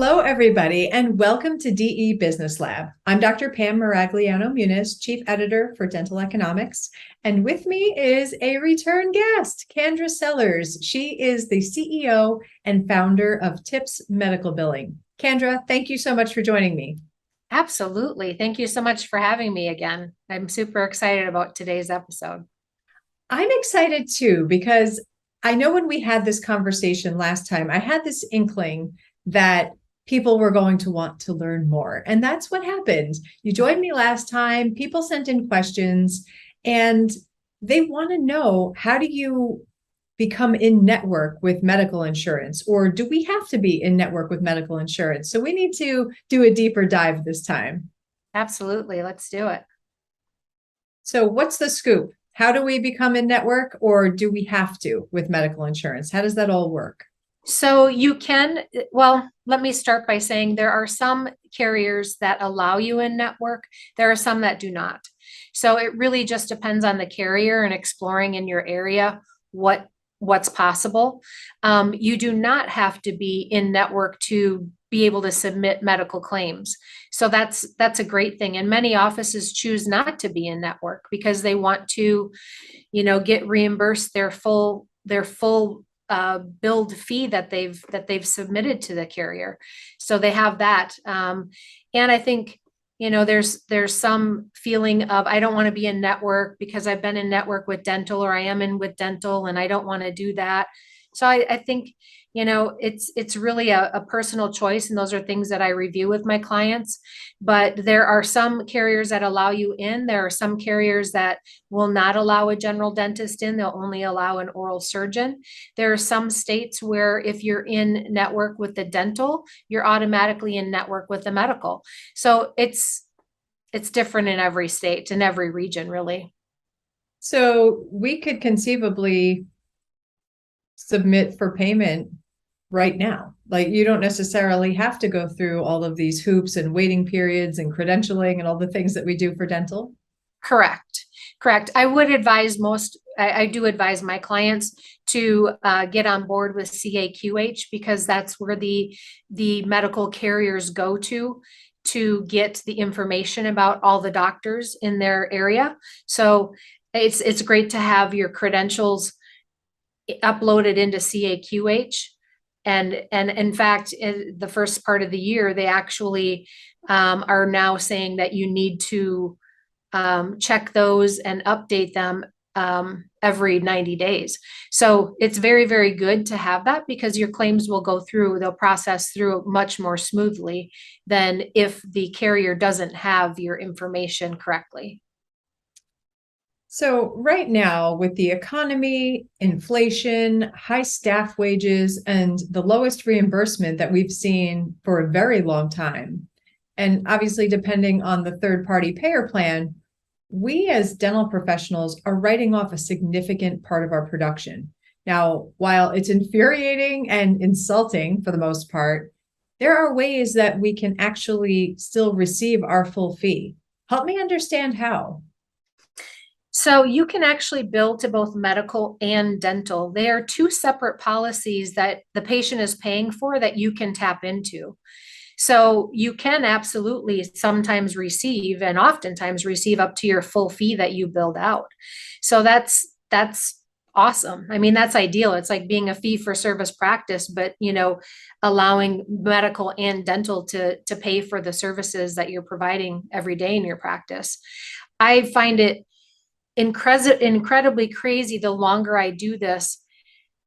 Hello, everybody, and welcome to DE Business Lab. I'm Dr. Pam Maragliano Muniz, Chief Editor for Dental Economics, and with me is a return guest, Kendra Sellers. She is the CEO and founder of Tips Medical Billing. Kendra, thank you so much for joining me. Absolutely. Thank you so much for having me again. I'm super excited about today's episode. I'm excited too, because I know when we had this conversation last time, I had this inkling that people were going to want to learn more. And that's what happened. You joined me last time, people sent in questions, and they want to know, how do you become in network with medical insurance? Or do we have to be in network with medical insurance? So we need to do a deeper dive this time. Absolutely. Let's do it. So what's the scoop? How do we become in network, or do we have to with medical insurance? How does that all work? So you can, well, let me start by saying there are some carriers that allow you in network. There are some that do not. So it really just depends on the carrier and exploring in your area what's possible. You do not have to be in network to be able to submit medical claims. So that's a great thing. And many offices choose not to be in network because they want to, get reimbursed their full billed fee that they've submitted to the carrier. So they have that. And I think, there's some feeling of, I don't want to be in network because I've been in network with dental, or I am in with dental and I don't want to do that. So I think, it's really a personal choice. And those are things that I review with my clients. But there are some carriers that allow you in. There are some carriers that will not allow a general dentist in. They'll only allow an oral surgeon. There are some states where if you're in network with the dental, you're automatically in network with the medical. So it's different in every state, in every region, really. So we could conceivably submit for payment right now. Like, you don't necessarily have to go through all of these hoops and waiting periods and credentialing and all the things that we do for dental. Correct. Correct. I do advise my clients to get on board with CAQH because that's where the medical carriers go to get the information about all the doctors in their area. So it's great to have your credentials uploaded into CAQH. And in fact, in the first part of the year, they actually are now saying that you need to check those and update them every 90 days. So it's very, very good to have that because your claims will they'll process through much more smoothly than if the carrier doesn't have your information correctly. So right now, with the economy, inflation, high staff wages, and the lowest reimbursement that we've seen for a very long time, and obviously depending on the third-party payer plan, we as dental professionals are writing off a significant part of our production. Now, while it's infuriating and insulting for the most part, there are ways that we can actually still receive our full fee. Help me understand how. So you can actually bill to both medical and dental. They are two separate policies that the patient is paying for that you can tap into. So you can absolutely sometimes receive and oftentimes receive up to your full fee that you billed out. So that's awesome. I mean, that's ideal. It's like being a fee for service practice, but allowing medical and dental to pay for the services that you're providing every day in your practice. I find it incredibly crazy the longer I do this,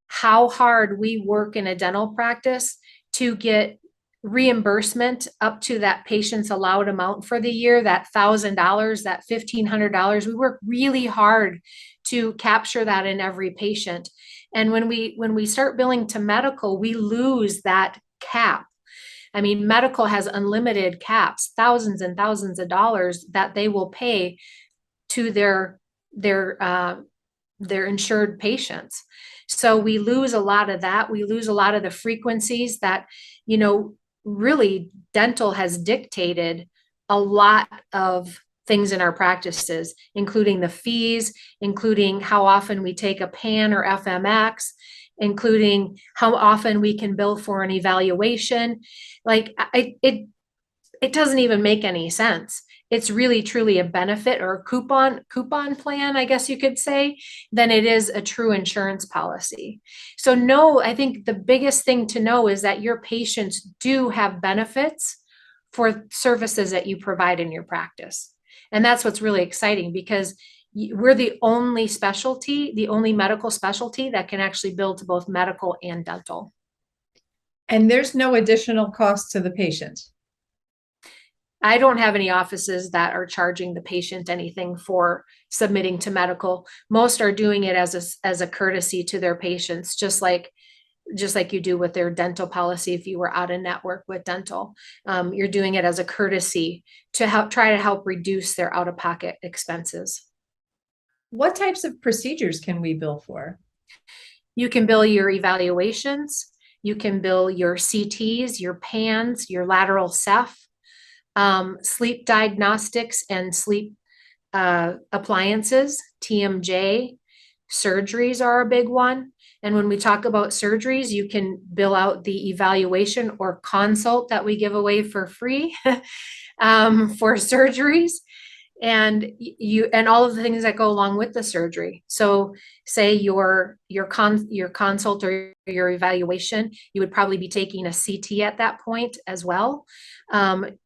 how hard we work in a dental practice to get reimbursement up to that patient's allowed amount for the year, that $1,000, that $1,500. We work really hard to capture that in every patient. And when we start billing to medical, we lose that cap. I mean, medical has unlimited caps, thousands and thousands of dollars that they will pay to their insured patients. So we lose a lot of that. We lose a lot of the frequencies that, really dental has dictated a lot of things in our practices, including the fees, including how often we take a PAN or FMX. including how often we can bill for an evaluation. Like it doesn't even make any sense. It's really truly a benefit or a coupon plan, I guess you could say, than it is a true insurance policy. So no, I think the biggest thing to know is that your patients do have benefits for services that you provide in your practice. And that's what's really exciting, because we're the only specialty, the only medical specialty that can actually bill to both medical and dental. And there's no additional cost to the patient. I don't have any offices that are charging the patient anything for submitting to medical. Most are doing it as a courtesy to their patients, just like you do with their dental policy. If you were out of network with dental, you're doing it as a courtesy to try to help reduce their out-of-pocket expenses. What types of procedures can we bill for? You can bill your evaluations. You can bill your CTs, your PANs, your lateral ceph, sleep diagnostics and sleep appliances, TMJ. Surgeries are a big one. And when we talk about surgeries, you can bill out the evaluation or consult that we give away for free for surgeries, and all of the things that go along with the surgery. So say your consult or your evaluation, you would probably be taking a CT at that point as well.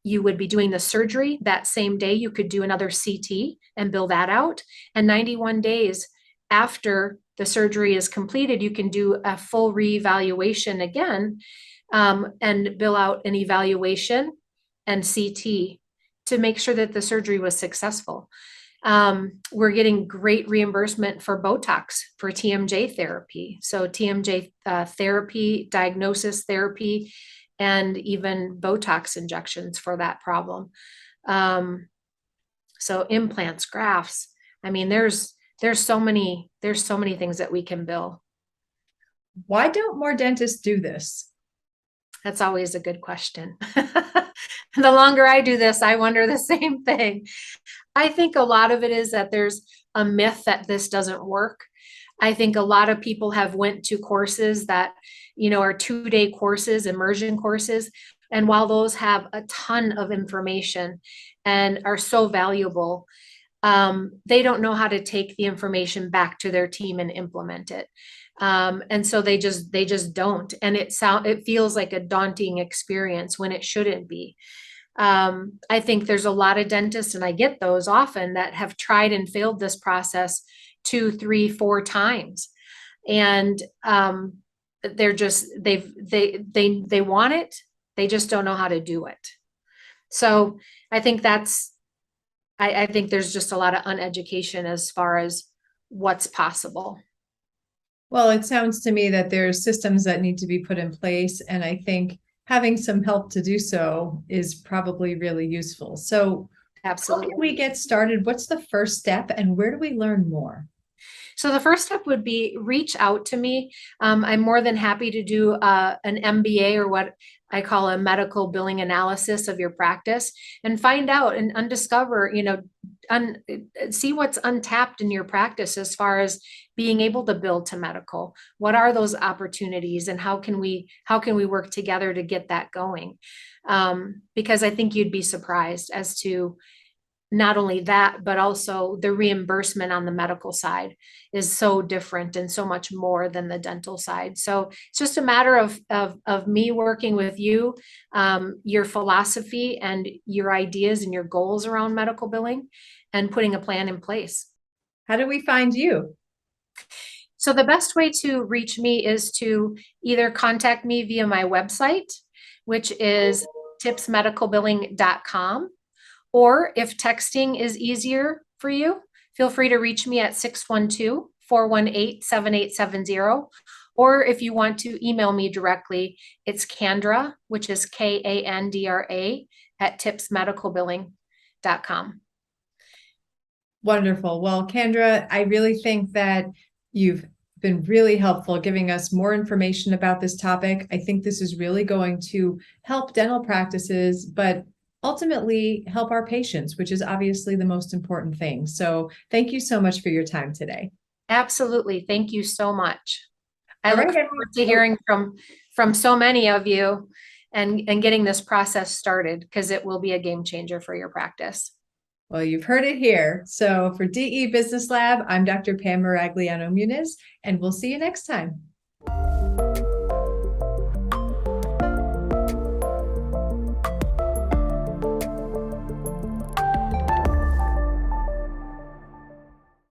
You would be doing the surgery that same day. You could do another CT and bill that out. And 91 days after the surgery is completed, you can do a full reevaluation again, and bill out an evaluation and CT to make sure that the surgery was successful. We're getting great reimbursement for Botox for TMJ therapy. So TMJ therapy, diagnosis therapy, and even Botox injections for that problem. So implants, grafts. I mean, there's so many things that we can bill. Why don't more dentists do this? That's always a good question. The longer I do this, I wonder the same thing. I think a lot of it is that there's a myth that this doesn't work. I think a lot of people have went to courses that, are 2-day courses, immersion courses. And while those have a ton of information and are so valuable, they don't know how to take the information back to their team and implement it. And so they just don't. And it feels like a daunting experience when it shouldn't be. I think there's a lot of dentists, and I get those often, that have tried and failed this process 2, 3, 4 times. And, they're just, they want it. They just don't know how to do it. So I think I think there's just a lot of uneducation as far as what's possible. Well, it sounds to me that there's systems that need to be put in place, and I think having some help to do so is probably really useful. So Absolutely. how can we get started? What's the first step, and where do we learn more? So the first step would be reach out to me. I'm more than happy to do an MBA, or what I call a medical billing analysis of your practice, and find out and undiscover, see what's untapped in your practice as far as being able to bill to medical. What are those opportunities, and how can we work together to get that going? Because I think you'd be surprised as to not only that, but also the reimbursement on the medical side is so different and so much more than the dental side. So it's just a matter of me working with you, your philosophy and your ideas and your goals around medical billing, and putting a plan in place. How do we find you? So the best way to reach me is to either contact me via my website, which is tipsmedicalbilling.com. Or if texting is easier for you, feel free to reach me at 612-418-7870. Or if you want to email me directly, it's Kandra, which is Kandra at tipsmedicalbilling.com. Wonderful. Well, Kandra, I really think that you've been really helpful giving us more information about this topic. I think this is really going to help dental practices, but ultimately help our patients, which is obviously the most important thing. So thank you so much for your time today. Absolutely. Thank you so much. I All look right, forward to hearing from so many of you and getting this process started because it will be a game changer for your practice. Well, you've heard it here. So for DE Business Lab, I'm Dr. Pam Maragliano Muniz, and we'll see you next time.